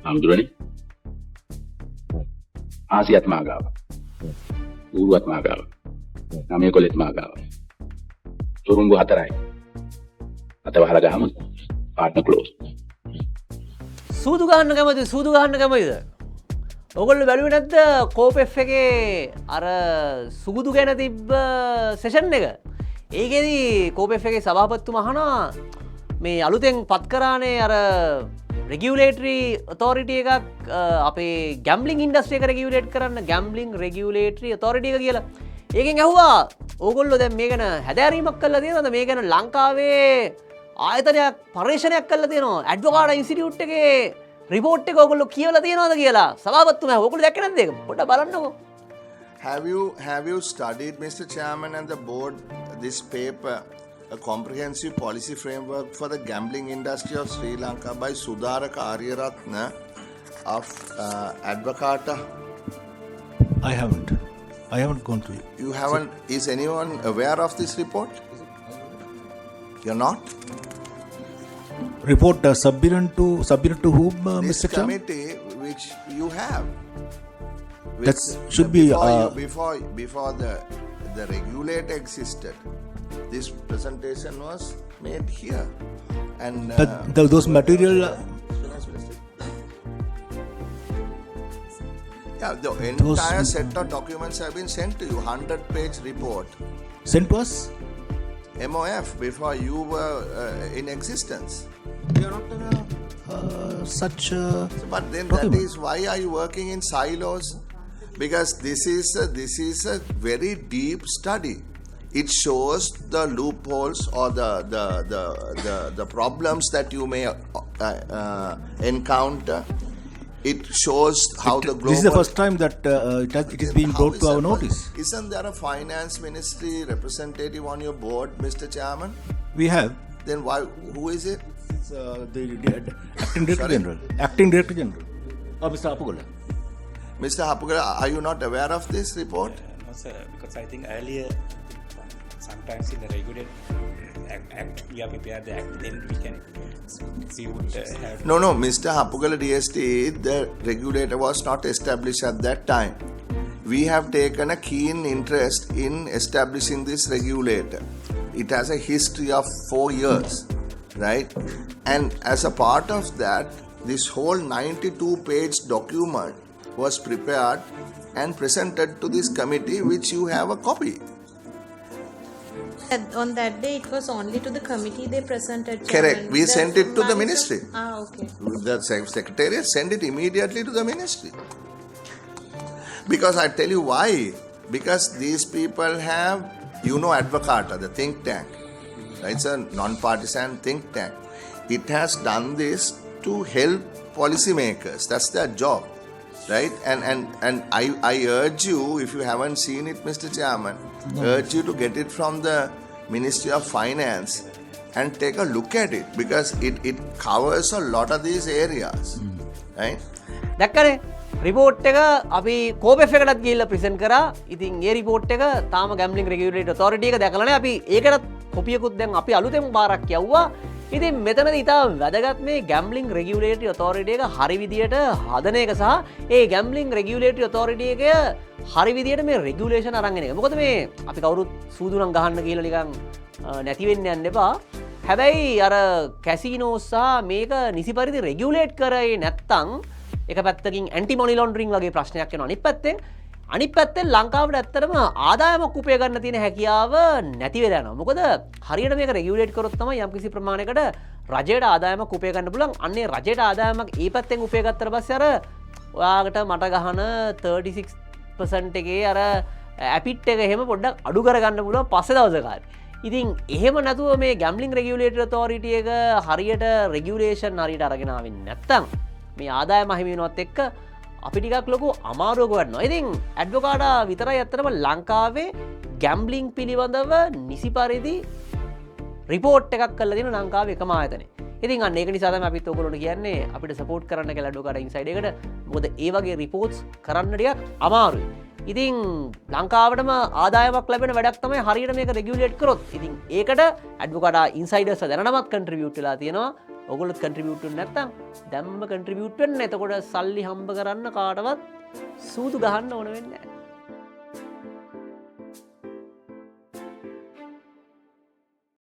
හාමුදුරනේ ආසියත් මාගාව. ඌරුවත් මාගාව. නමේ කොලෙත් මාගාව. තුරුංගු 4යි. අත වහලා ගහමු. Partner close. සූදු ගහන්න කැමතිද? ඔයගොල්ලෝ බැලුවේ නැද්ද කෝප් එකේ අර සුගුදු ගැන තිබ්බ සෙෂන් එක? ඒකෙදි කෝප් එකේ සභාපතිතුමා අහනවා මේ අලුතෙන් පත් කරානේ අර රෙගියුලේටරි ඔතොරිටි එකක් අපේ ගැම්බ්ලින් ඉන්ඩස්ට්‍රි එක රෙගියුලේට් කරන්න ගැම්බ්ලින් රෙගියුලේටරි ඔතොරිටි එක කියලා. ඒකෙන් ඇහුවා ඕගොල්ලෝ දැන් මේ ගැන හැදෑරීමක් කළා තියෙනවද? මේ ගැන ලංකාවේ ආයතනයක් පර්යේෂණයක් කළා තියෙනවා. ඇඩ්වොකාට් ඉන්ස්ටිටියුට් එකේ රිපෝට් එක ඔයගොල්ලෝ කියවලා තියෙනවද කියලා. සභාපතිතුමා ඔයගොල්ලෝ දැක්කේ නැද්ද ඒක? පොඩ්ඩක් බලන්නකෝ. Have you studied, Mr. Chairman and the board, this paper, a comprehensive policy framework for the gambling industry of Sri Lanka by Sudharaka Aryaratna of Advocata? I haven't gone to it. You haven't? Is anyone aware of this report? You're not? Report submitted to whom, This Mr. Chairman? committee which you have. That should be before the regulator existed. This presentation was made here, and those material. Yeah, the entire set of documents have been sent to you. 100-page report. Sent to us? MOF before you were in existence. We are not such. But then document. that is why are you working in silos? Because this is a very deep study. It shows the loopholes or the problems that you may encounter. It shows how the global... This is the first time that it is being brought to our notice. Isn't there a finance ministry representative on your board, Mr. Chairman? We have. Then why? Who is it? It's, the Acting Director General. Acting Director General. Mr. Apugala. Mr. Hapugala, are you not aware of this report? No, sir, because I think earlier, sometimes in the regulated act, we have prepared the act, then we would have... No, Mr. Hapugala DST, the regulator was not established at that time. We have taken a keen interest in establishing this regulator. It has a history of 4 years, right? And as a part of that, this whole 92-page document was prepared and presented to this committee, which you have a copy. On that day, it was only to the committee they presented. Correct. Chairman. We The sent it to the ministry. Okay. The secretariat sent it immediately to the ministry. Because I tell you why. Because these people have, Advocata, the think tank. It's a non-partisan think tank. It has done this to help policymakers. That's their job. Right? And I urge you, if you haven't seen it, Mr. Chairman, urge you to get it from the Ministry of Finance and take a look at it, because it covers a lot of these areas. Right? දැක්කනේ report එක අපි COPE එකටත් ගිහිල්ලා present කරා. ඉතින් ඒ report එක තාම ගැම්බ්ලින් regulator authority එක දැකලා නැහැ. අපි ඒකටත් කොපියකුත් දැන් අපි අලුතෙන් බාරක් යවුවා. ඉතින් මෙතනදී ඉතාම වැදගත් මේ ගැම්බ්ලින් රෙගියුලේටරි ඔතොරිටි එක හරි විදියට හදන එක සහ ඒ ගැම්බ්ලින් රෙගියුලේටරි ඔතොරිටි එක හරි විදියට මේ රෙගියුලේෂන් අරන් එන එක. මොකද මේ අපි කවුරුත් සූදු නම් ගහන්න කියලා නිකන් නැති වෙන්න යන්න එපා. හැබැයි අර කැසිනෝ සහ මේක නිසි පරිදි රෙගියුලේට් කරේ නැත්තම් එක පැත්තකින් ඇන්ටි මොනි ලොන්ඩරින් වගේ ප්‍රශ්නයක් වෙනවා. අනිත් පැත්තෙන් ලංකාවට ඇත්තටම ආදායමක් උපය ගන්න තියෙන හැකියාව නැති වෙලා යනවා. මොකද හරියට මේක රෙගියුලේට් කරොත් තමයි යම්කිසි ප්‍රමාණයකට රජයට ආදායමක් උපය ගන්න පුළුවන්. අන්නේ රජයට ආදායමක් ඒ පැත්තෙන් උපය ගත්තට පස්සේ අර ඔයාලට මට ගහන 36% එකේ අර ඇපිට් එක එහෙම පොඩ්ඩක් අඩු කරගන්න පුළුවන් පස්සේ දවසක. ඉතින් එහෙම නැතුව මේ ගැම්බ්ලින් රෙගියුලේටර් ඔතොරිටි එක හරියට රෙගියුලේෂන් හරියට අරගෙන ආවෙන්නේ නැත්තම් මේ ආදායම අහිමි වෙනවත් එක්ක අපි ටිකක් ලොකු අමාරුවක වටනවා. ඉතින් ඇඩ්වොකාටා විතරයි ඇත්තටම ලංකාවේ ගැම්බ්ලින් පිළිබඳව නිසි පරිදි රිපෝට් එකක් කරලා තියෙන ලංකාවේ එකම ආයතනය. ඉතින් අන්න ඒක නිසා තමයි අපිත් ඔයගොල්ලෝට කියන්නේ අපිට සපෝට් කරන්න කියලා ඇඩ්වොකාටා ඉන්සයිඩ් එකට. මොකද ඒ වගේ රිපෝට්ස් කරන්න ටිකක් අමාරුයි. ඉතින් ලංකාවටම ආදායමක් ලැබෙන වැඩක් තමයි හරියට මේක රෙගියුලේට් කරොත්. ඉතින් ඒකට ඇඩ්වොකාටා ඉන්සයිඩර්ස් දැනනමත් කන්ට්‍රිබියුට් වෙලා තියෙනවා. ඔගොලොත් කන්ට්‍රිබියුට් නැත්තම් දැම්ම කන්ට්‍රිබියුට් වෙන්න එතකොට සල්ලි හම්බ කරන්න කාටවත් සූදු ගහන්න ඕන වෙන්නේ නැහැ.